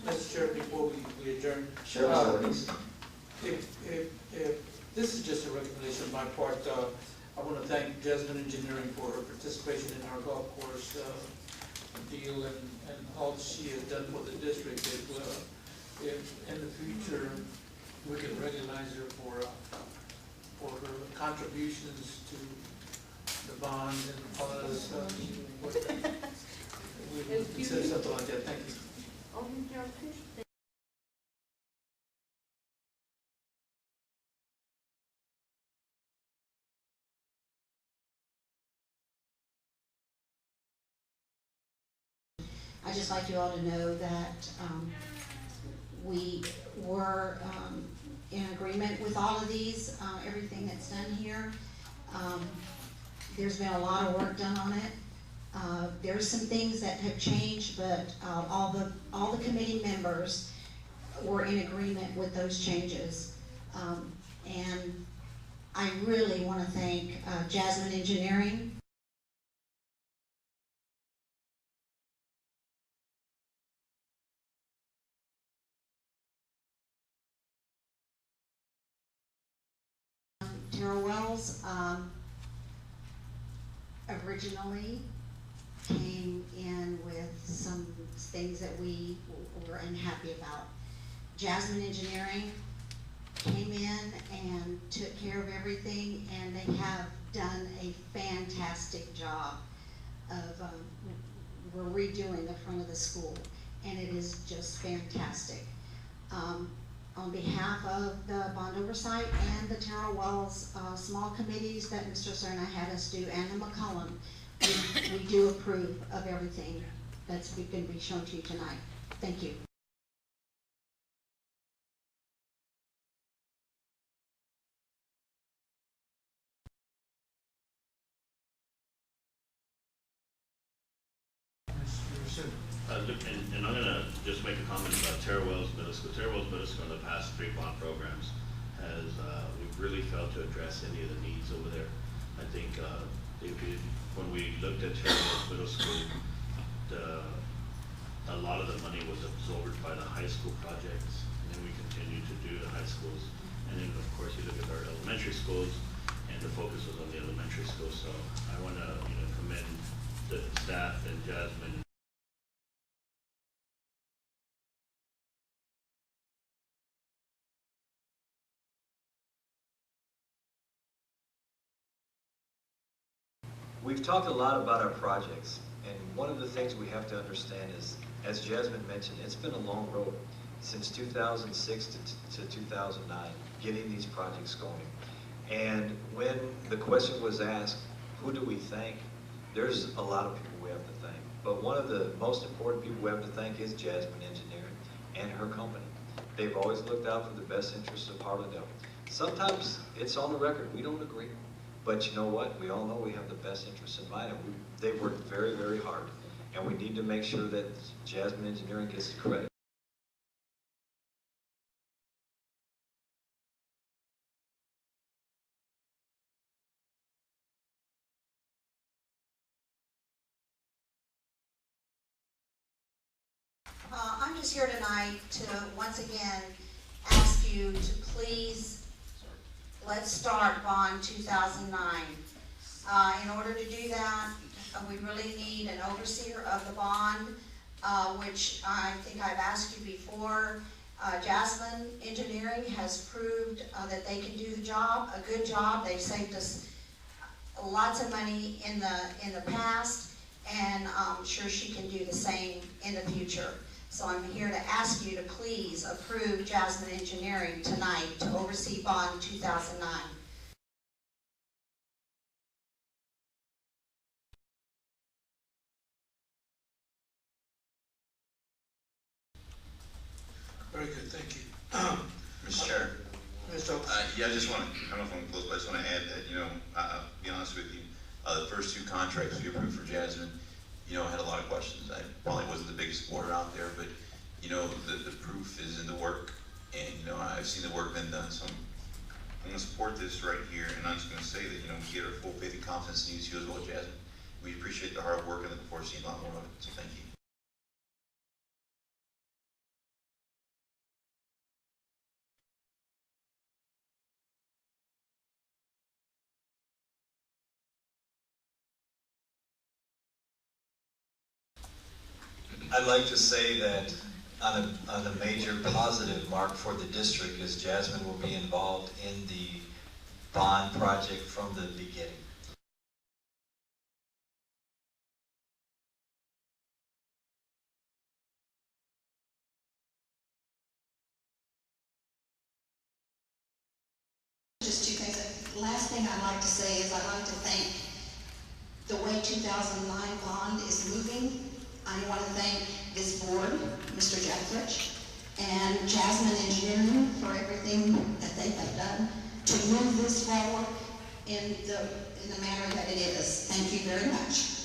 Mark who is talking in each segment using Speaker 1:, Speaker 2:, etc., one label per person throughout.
Speaker 1: Mr. Chair, before we adjourn.
Speaker 2: Sure,
Speaker 1: If this is just a recommendation on my part, I want to thank Jasmine Engineering for her participation in our golf course deal and all she has done for the district. If in the future we can recognize her for her contributions to the bond and all of this stuff, we would consider something like that. Thank you.
Speaker 3: I'd just like you all to know that we were in agreement with all of these, everything that's done here. There's been a lot of work done on it. There's some things that have changed, but all the committee members were in agreement with those changes. And I really want to thank Jasmine Engineering. Tara Wells originally came in with some things that we were unhappy about. Jasmine Engineering came in and took care of everything, and they have done a fantastic job of, we're redoing the front of the school, and it is just fantastic. On behalf of the bond oversight and the Tara Wells small committees that Mr. Cerna had us do, and the McCullum, we do approve of everything that's going to be shown to you tonight. Thank you.
Speaker 4: And I'm going to just make a comment about Tara Wells Middle School. Tara Wells Middle School in the past 3 bond programs has, we've really failed to address any of the needs over there. I think when we looked at Tara Wells Middle School, a lot of the money was absorbed by the high school projects, and then we continue to do the high schools. And then of course you look at our elementary schools, and the focus was on the elementary schools. So I want to commend the staff and Jasmine.
Speaker 2: We've talked a lot about our projects, and one of the things we have to understand is, as Jasmine mentioned, it's been a long road since 2006 to 2009, getting these projects going. And when the question was asked, who do we thank? There's a lot of people we have to thank. But one of the most important people we have to thank is Jasmine Engineering and her company. They've always looked out for the best interests of Harlandale. Sometimes it's on the record, we don't agree. But you know what? We all know we have the best interests in mind, and they've worked very, very hard. And we need to make sure that Jasmine Engineering gets the credit.
Speaker 3: I'm just here tonight to once again ask you to please, let's start bond 2009. In order to do that, we really need an overseer of the bond, which I think I've asked you before. Jasmine Engineering has proved that they can do the job, a good job. They've saved us lots of money in the past, and I'm sure she can do the same in the future. So I'm here to ask you to please approve Jasmine Engineering tonight to oversee bond 2009.
Speaker 1: Very good, thank you.
Speaker 5: Mr. Chair.
Speaker 1: Mr. Oaks.
Speaker 5: Yeah, I just want to, I don't know if I'm close, but I just want to add that, I'll be honest with you, the first 2 contracts we approved for Jasmine, I had a lot of questions. I probably wasn't the biggest supporter out there, but, the proof is in the work, and, I've seen the work been done, so I'm going to support this right here, and I'm just going to say that, we get our full faith and confidence in you as well, Jasmine. We appreciate the hard work and look forward to seeing a lot more of it, so thank you.
Speaker 2: I'd like to say that on a major positive mark for the district is Jasmine will be involved in the bond project from the beginning.
Speaker 3: Just two things. Last thing I'd like to say is I'd like to thank the way 2009 bond is moving. I want to thank this board, Mr. Jeffrich, and Jasmine Engineering for everything that they have done to move this forward in the manner that it is. Thank you very much.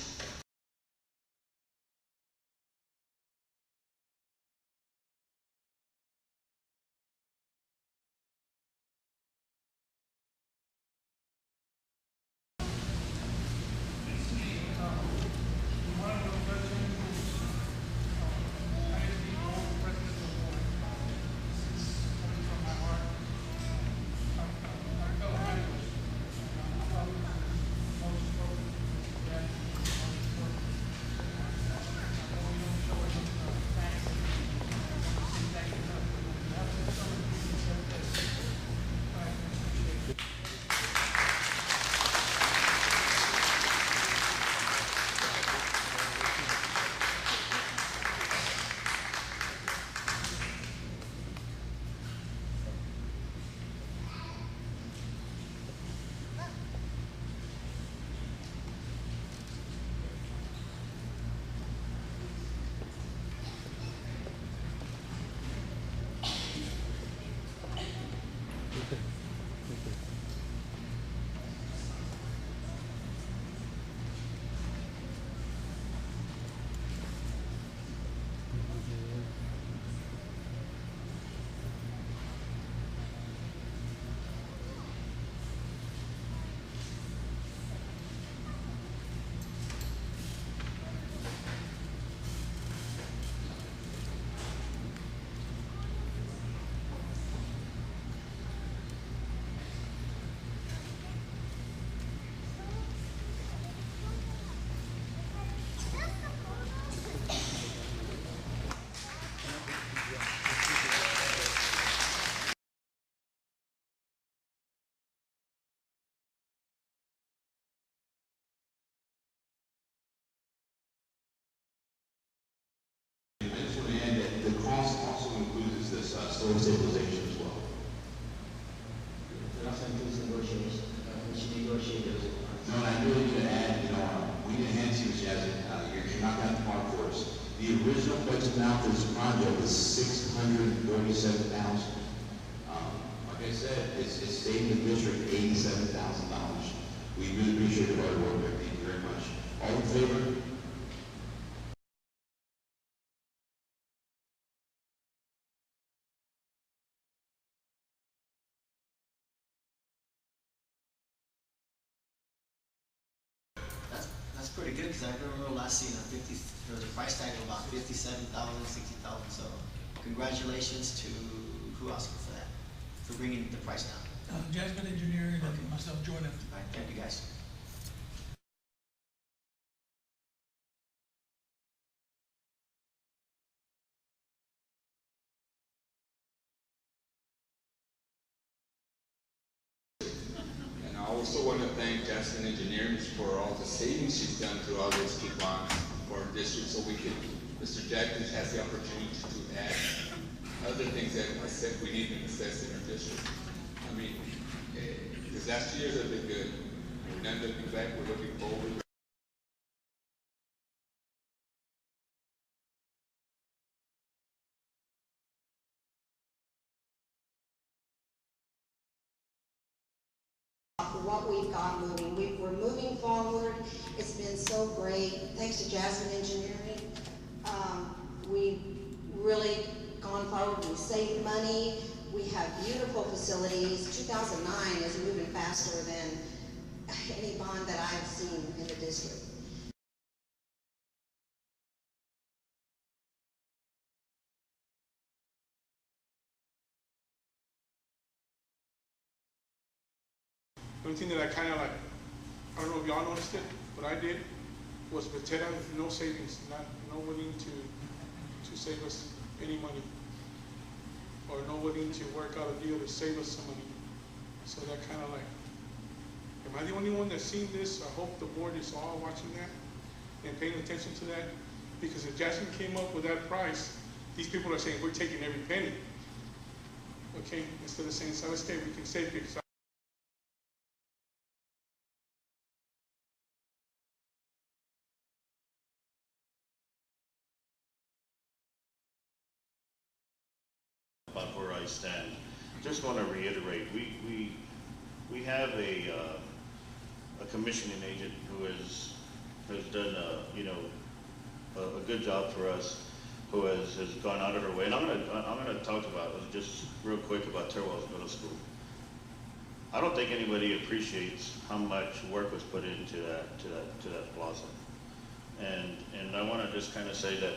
Speaker 6: Store stabilization as well.
Speaker 7: It also includes negotiations. We should negotiate those.
Speaker 6: No, and I really could add, we enhance you, Jasmine. You're not going to part for us. The original budget amount for this project was $637,000. Like I said, it's saving the district $87,000. We really appreciate the hard work there. Thank you very much. All in favor?
Speaker 7: That's pretty good because I remember last seeing there was a price tag of about $57,000, $60,000. So congratulations to who asked for that, for bringing the price down.
Speaker 8: Jasmine Engineering and myself joined them.
Speaker 7: All right, thank you guys.
Speaker 9: And I also want to thank Jasmine Engineering for all the savings she's done through all those key bonds for our district, so we can, Mr. Jackson has the opportunity to add other things that I said we need to assess in our district. I mean, these last 2 years have been good. We're not looking back, we're looking forward.
Speaker 3: What we've got moving. We're moving forward. It's been so great. Thanks to Jasmine Engineering. We've really gone forward. We saved money. We have beautiful facilities. 2009 is moving faster than any bond that I've seen in the district.
Speaker 10: The only thing that I kind of like, I don't know if y'all noticed it, but I did, was Viterra, no savings, no willing to to save us any money, or not willing to work out a deal to save us some money. So that kind of like, am I the only one that's seen this? I hope the board is all watching that and paying attention to that, because if Jasmine came up with that price, these people are saying we're taking every penny. Okay, instead of saying solid state, we can save because
Speaker 4: about where I stand. Just want to reiterate, we have a commissioning agent who has done a good job for us, who has gone out of her way. And I'm gonna talk about just real quick about Terwell's Middle School. I don't think anybody appreciates how much work was put into that plaza. And I want to just kind of say that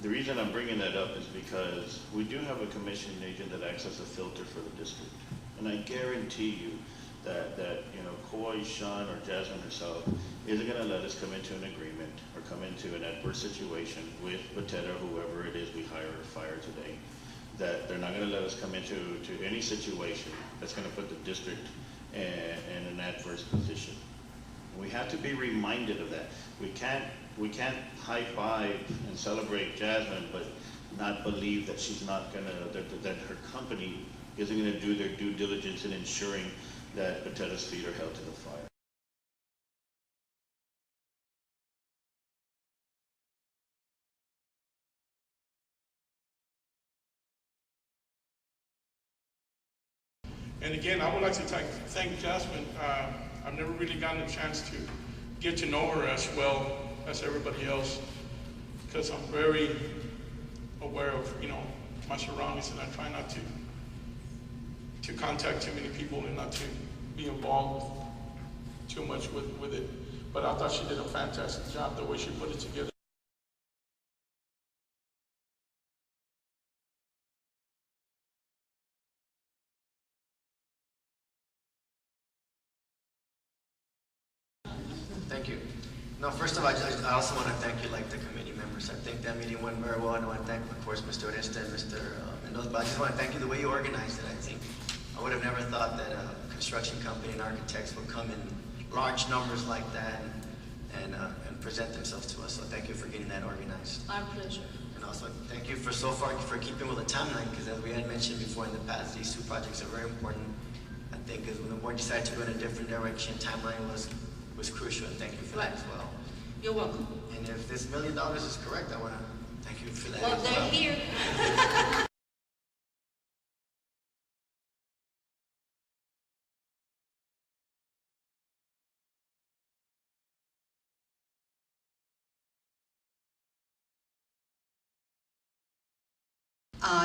Speaker 4: the reason I'm bringing that up is because we do have a commissioning agent that acts as a filter for the district. And I guarantee you that Coy, Sean, or Jasmine herself isn't going to let us come into an agreement or come into an adverse situation with Bateta, whoever it is we hire or fire today, that they're not going to let us come into any situation that's going to put the district in an adverse position. We have to be reminded of that. We can't high five and celebrate Jasmine, but not believe that she's not gonna, that her company isn't gonna do their due diligence in ensuring that Bateta's feet are held to the fire.
Speaker 10: And again, I would like to thank Jasmine. I've never really gotten a chance to get to know her as well as everybody else, because I'm very aware of my surroundings, and I try not to contact too many people and not to be involved too much with it. But I thought she did a fantastic job the way she put it together.
Speaker 7: Thank you. No, first of all, I also want to thank you, like the committee members. I think that meeting went very well, and I want to thank, of course, Mr. Oresta and Mr. Mendoza. But I just want to thank you the way you organized it. I think I would have never thought that a construction company and architects would come in large numbers like that and present themselves to us. So thank you for getting that organized.
Speaker 11: Our pleasure.
Speaker 7: And also thank you for so far for keeping with the timeline, because as we had mentioned before in the past, these two projects are very important. I think because when the board decided to go in a different direction, timeline was crucial, and thank you for that as well.
Speaker 11: You're welcome.
Speaker 7: And if this $1 million is correct, I want to thank you for that.
Speaker 11: Well, they're here.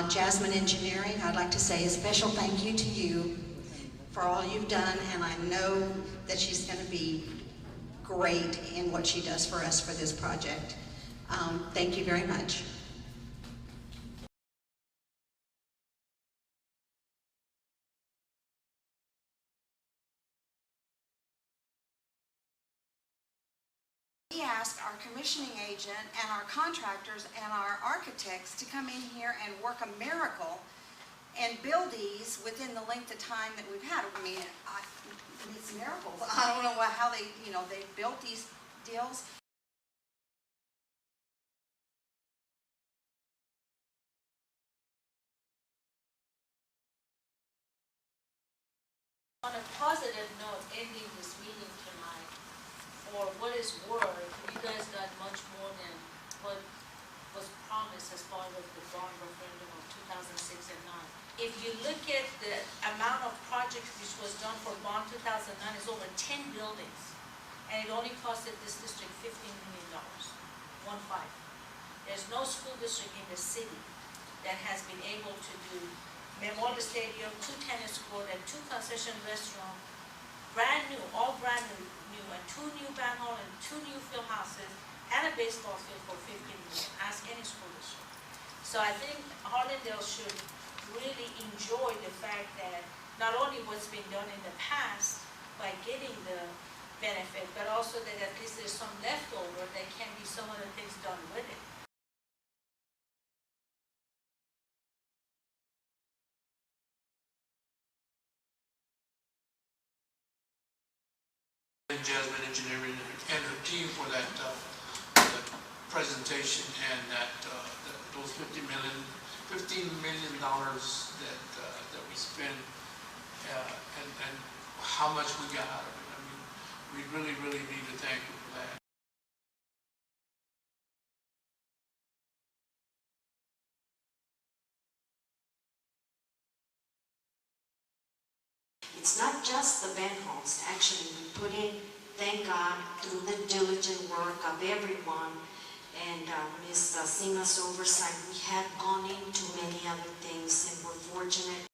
Speaker 3: Jasmine Engineering, I'd like to say a special thank you to you for all you've done, and I know that she's going to be great in what she does for us for this project. Thank you very much. We ask our commissioning agent and our contractors and our architects to come in here and work a miracle and build these within the length of time that we've had. I mean, it's miracles. I don't know how they built these deals.
Speaker 11: On a positive note, ending this meeting tonight, for what is worth, you guys got much more than what was promised as part of the bond referendum of 2006 and 9. If you look at the amount of projects which was done for bond 2009, it's over 10 buildings, and it only costed this district $15 million, 1-5. There's no school district in the city that has been able to do Memorial Stadium, 2 tennis courts, and 2 concession restaurants, brand new, all brand new, and 2 new band halls and 2 new field houses, and a baseball field for $15 million. Ask any school district. So I think Harlandale should really enjoy the fact that not only what's been done in the past by getting the benefit, but also that at least there's some leftover that can be some of the things done with it.
Speaker 1: Jasmine Engineering and her team for that presentation and those $15 million that we spent and how much we got out of it. I mean, we really, really need to thank you for that.
Speaker 12: It's not just the manholes. Actually, we put in, thank God, through the diligent work of everyone and Ms. Azima's oversight, we have gone into many other things, and we're fortunate.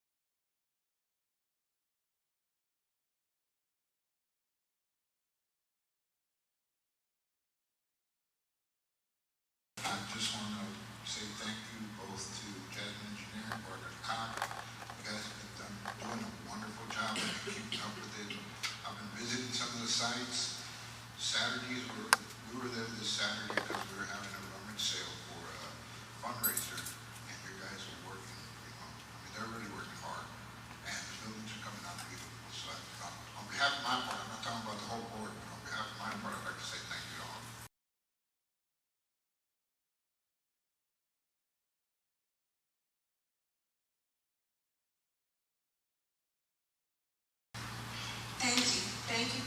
Speaker 6: I just want to say thank you both to Jasmine Engineering, Parker Cock. You guys have been doing a wonderful job of keeping up with it. I've been visiting some of the sites. Saturdays, we were there this Saturday because we were having a rummage sale for a fundraiser, and you guys are working, they're really working hard, and the buildings are coming out beautiful. So on behalf of my part, I'm not talking about the whole board, but on behalf of my part, I'd like to say thank you to all.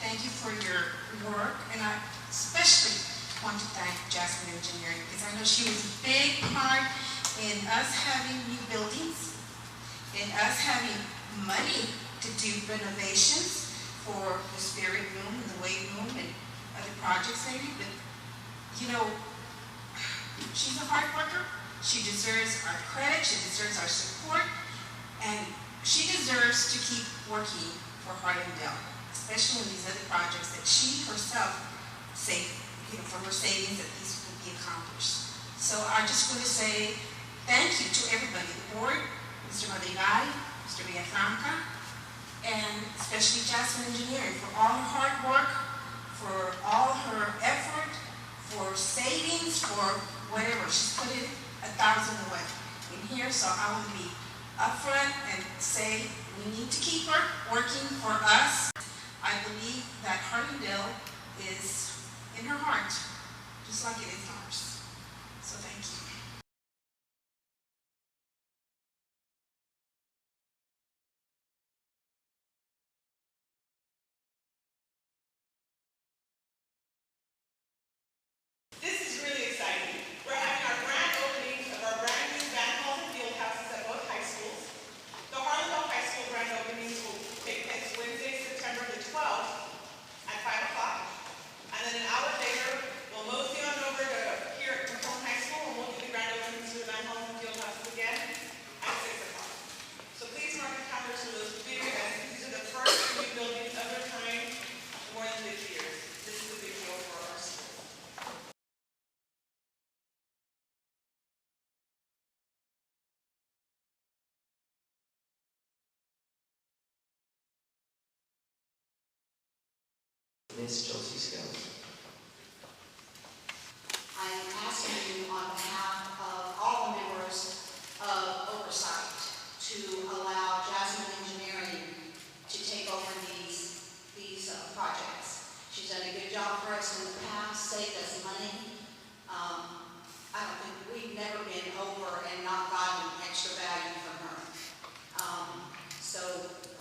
Speaker 13: Thank you for your work, and I especially want to thank Jasmine Engineering because I know she was a big part in us having new buildings, in us having money to do renovations for the spirit room and the weight room and other projects maybe, but she's a hard worker. She deserves our credit, she deserves our support, and she deserves to keep working for Harlandale, especially in these other projects that she herself saved, from her savings, that these would be accomplished. So I just want to say thank you to everybody, the board, Mr. Madrigal, Mr. Villafranca, and especially Jasmine Engineering for all her hard work, for all her effort, for savings, for whatever. She's put in 1,000 away in here, so I want to be upfront and say we need to keep her working for us. I believe that Harlandale is in her heart, just like it is ours. So thank you.
Speaker 14: This is really exciting. We're having our grand openings of our brand new band halls and field houses at both high schools. The Harlandale High School grand openings will take place Wednesday, September the 12th at 5 o'clock. And then an hour later, we'll mosey on over to here at Capone High School and we'll do the grand openings for the band halls and field houses again at 6 o'clock. So please mark your calendars for those big events. These are the first new buildings of their kind in more than 50 years. This is a big deal for our school.
Speaker 7: Ms. Josie Scales.
Speaker 3: I am asking you on behalf of all the members of Oversight to allow Jasmine Engineering to take over these projects. She's done a good job for us in the past, saved us money. I don't think we've never been over and not gotten extra value from her. So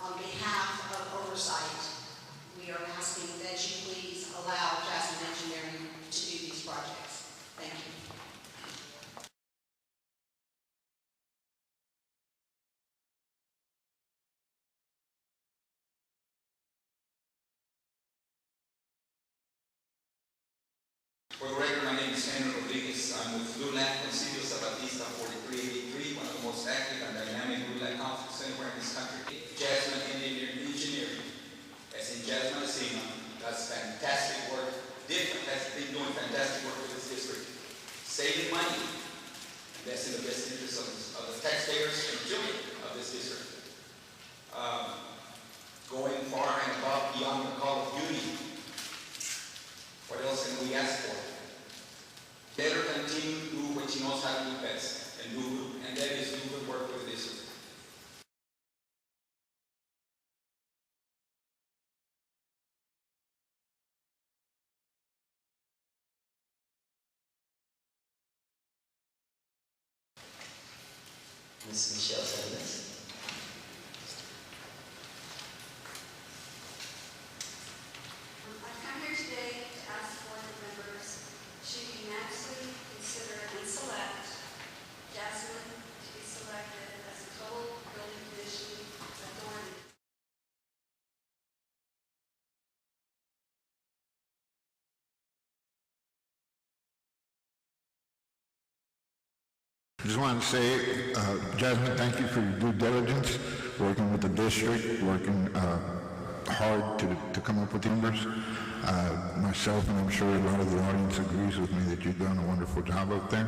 Speaker 3: on behalf of Oversight, we are asking that you please allow
Speaker 7: Ms. Michelle Salinas.
Speaker 12: I've come here today to ask board members to unanimously consider and select Jasmine to be selected as a total building commissioning authority.
Speaker 15: I just wanted to say, Jasmine, thank you for your due diligence, working with the district, working hard to come up with numbers. Myself, and I'm sure a lot of the audience agrees with me that you've done a wonderful job up there,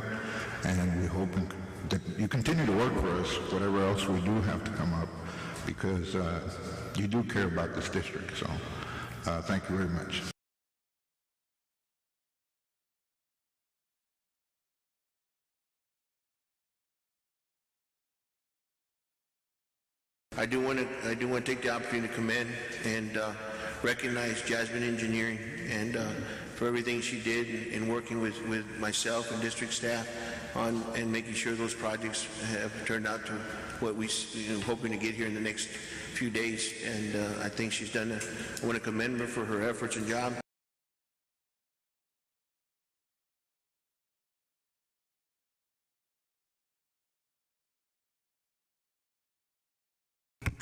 Speaker 15: and we hope that you continue to work for us, whatever else we do have to come up, because you do care about this district. So thank you very much.
Speaker 16: I do want to take the opportunity to commend and recognize Jasmine Engineering and for everything she did in working with myself and district staff on and making sure those projects have turned out to what we hoping to get here in the next few days. And I think she's done it. I want to commend her for her efforts and job.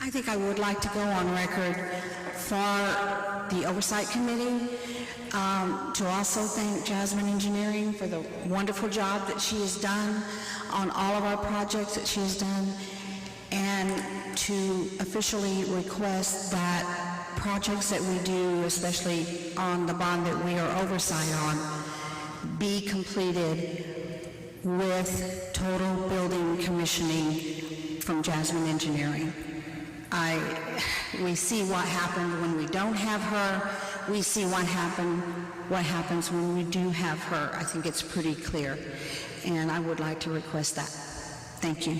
Speaker 17: I think I would like to go on record for the Oversight Committee to also thank Jasmine Engineering for the wonderful job that she has done on all of our projects that she has done, and to officially request that projects that we do, especially on the bond that we are oversight on, be completed with total building commissioning from Jasmine Engineering. We see what happened when we don't have her. We see what happens when we do have her. I think it's pretty clear, and I would like to request that. Thank you.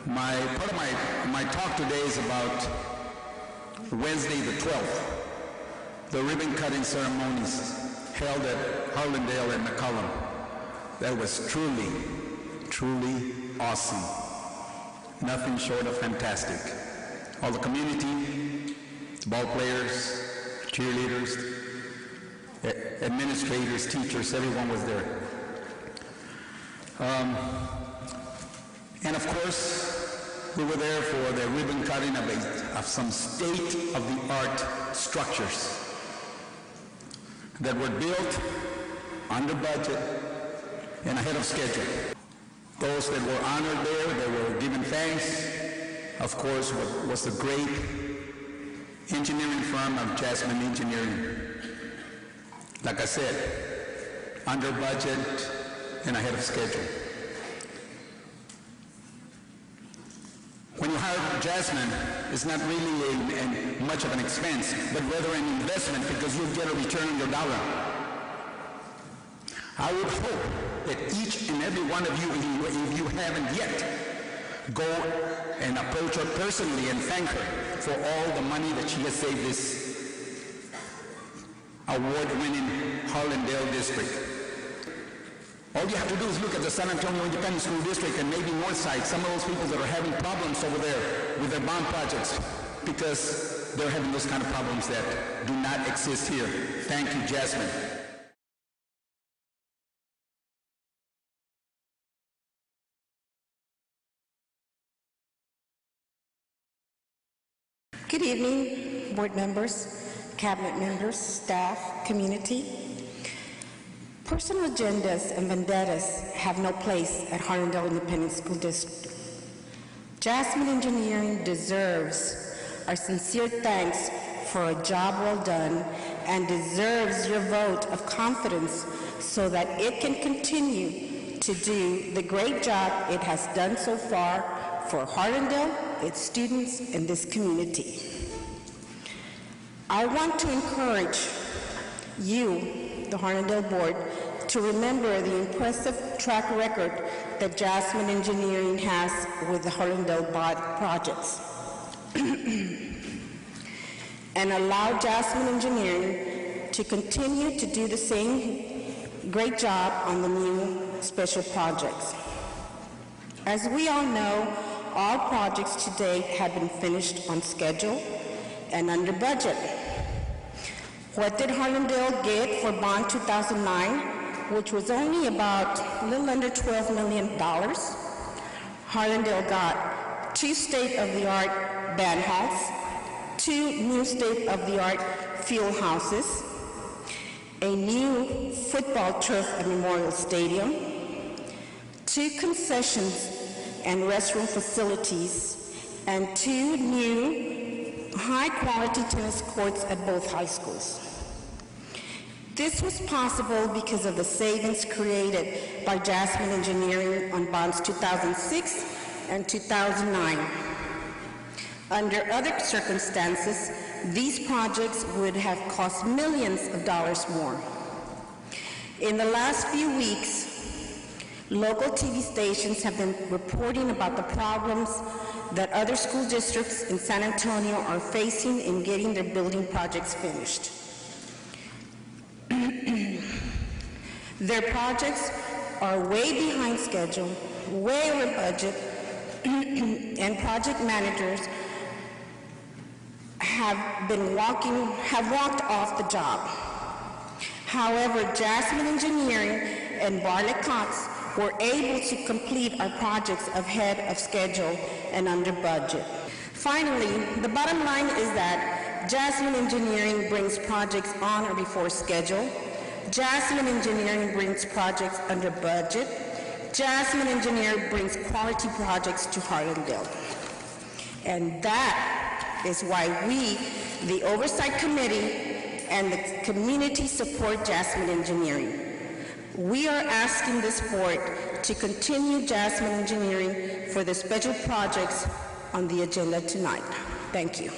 Speaker 18: Part of my talk today is about Wednesday the 12th. The ribbon cutting ceremonies held at Harlandale and McCollum. That was truly, truly awesome. Nothing short of fantastic. All the community, ball players, cheerleaders, administrators, teachers, everyone was there. And of course, we were there for the ribbon cutting of some state-of-the-art structures that were built under budget and ahead of schedule. Those that were honored there, they were given thanks, of course, was the great engineering firm of Jasmine Engineering. Like I said, under budget and ahead of schedule. When you hire Jasmine, it's not really much of an expense, but rather an investment, because you'll get a return on your dollar. I would hope that each and every one of you, if you haven't yet, go and approach her personally and thank her for all the money that she has saved this award-winning Harlandale district. All you have to do is look at the San Antonio Independent School District and maybe Northside, some of those people that are having problems over there with their bond projects, because they're having those kind of problems that do not exist here. Thank you, Jasmine.
Speaker 19: Good evening, board members, cabinet members, staff, community. Personal agendas and vendettas have no place at Harlandale Independent School District. Jasmine Engineering deserves our sincere thanks for a job well done and deserves your vote of confidence so that it can continue to do the great job it has done so far for Harlandale, its students, and this community. I want to encourage you, the Harlandale Board, to remember the impressive track record that Jasmine Engineering has with the Harlandale projects. and allow Jasmine Engineering to continue to do the same great job on the new special projects. As we all know, all projects to date have been finished on schedule and under budget. What did Harlandale get for bond 2009, which was only about a little under $12 million? Harlandale got 2 state-of-the-art band halls, 2 new state-of-the-art field houses, a new football turf and memorial stadium, 2 concessions and restroom facilities, and 2 new high-quality tennis courts at both high schools. This was possible because of the savings created by Jasmine Engineering on bonds 2006 and 2009. Under other circumstances, these projects would have cost millions of dollars more. In the last few weeks, local TV stations have been reporting about the problems that other school districts in San Antonio are facing in getting their building projects finished. Their projects are way behind schedule, way over budget, and project managers have walked off the job. However, Jasmine Engineering and Bartlett Cox were able to complete our projects ahead of schedule and under budget. Finally, the bottom line is that Jasmine Engineering brings projects on or before schedule. Jasmine Engineering brings projects under budget. Jasmine Engineering brings quality projects to Harlandale. And that is why we, the Oversight Committee, and the community support Jasmine Engineering. We are asking this board to continue Jasmine Engineering for the special projects on the agenda tonight. Thank you.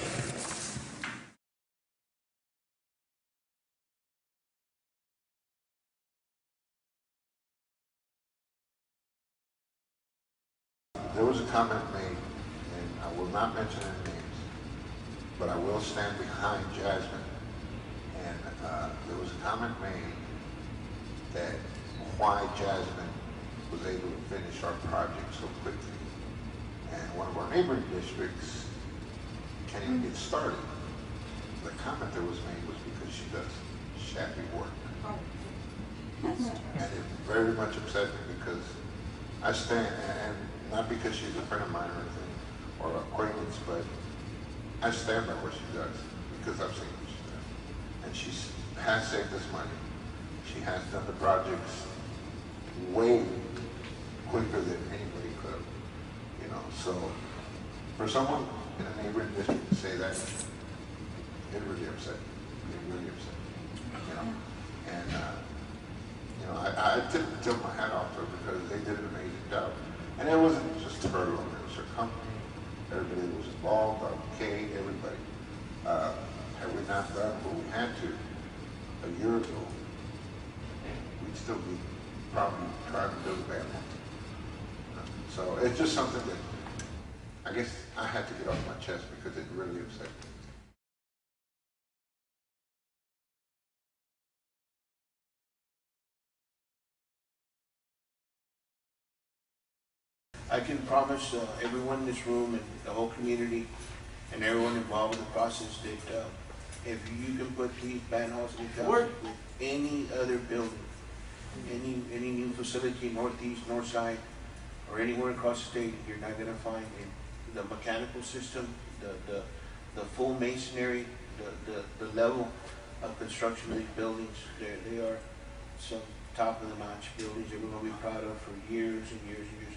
Speaker 15: There was a comment made, and I will not mention any names, but I will stand behind Jasmine. And there was a comment made that why Jasmine was able to finish our project so quickly. And one of our neighboring districts can't even get started. The comment that was made was because she does shabby work. And it very much upset me because I stand, and not because she's a friend of mine or anything, or an acquaintance, but I stand by what she does because I've seen what she does. And she has saved us money. She has done the projects way quicker than anybody could have, you know. So for someone in a neighboring district to say that, it really upset me. It really upset me, you know. And you know, I tipped my hat off to her because they did an amazing job. And it wasn't just her alone, it was her company, everybody that was involved, our K, everybody. Had we not done what we had to a year ago, we'd still be probably trying to build a band. So it's just something that I guess I had to get off my chest because it really upset me.
Speaker 16: I can promise everyone in this room and the whole community and everyone involved in the process that if you can put these band halls in the with any other building, any new facility, northeast, north side, or anywhere across the state, you're not going to find the mechanical system, the full masonry, the level of construction of these buildings. They are some top of the notch buildings that we're going to be proud of for years and years and years.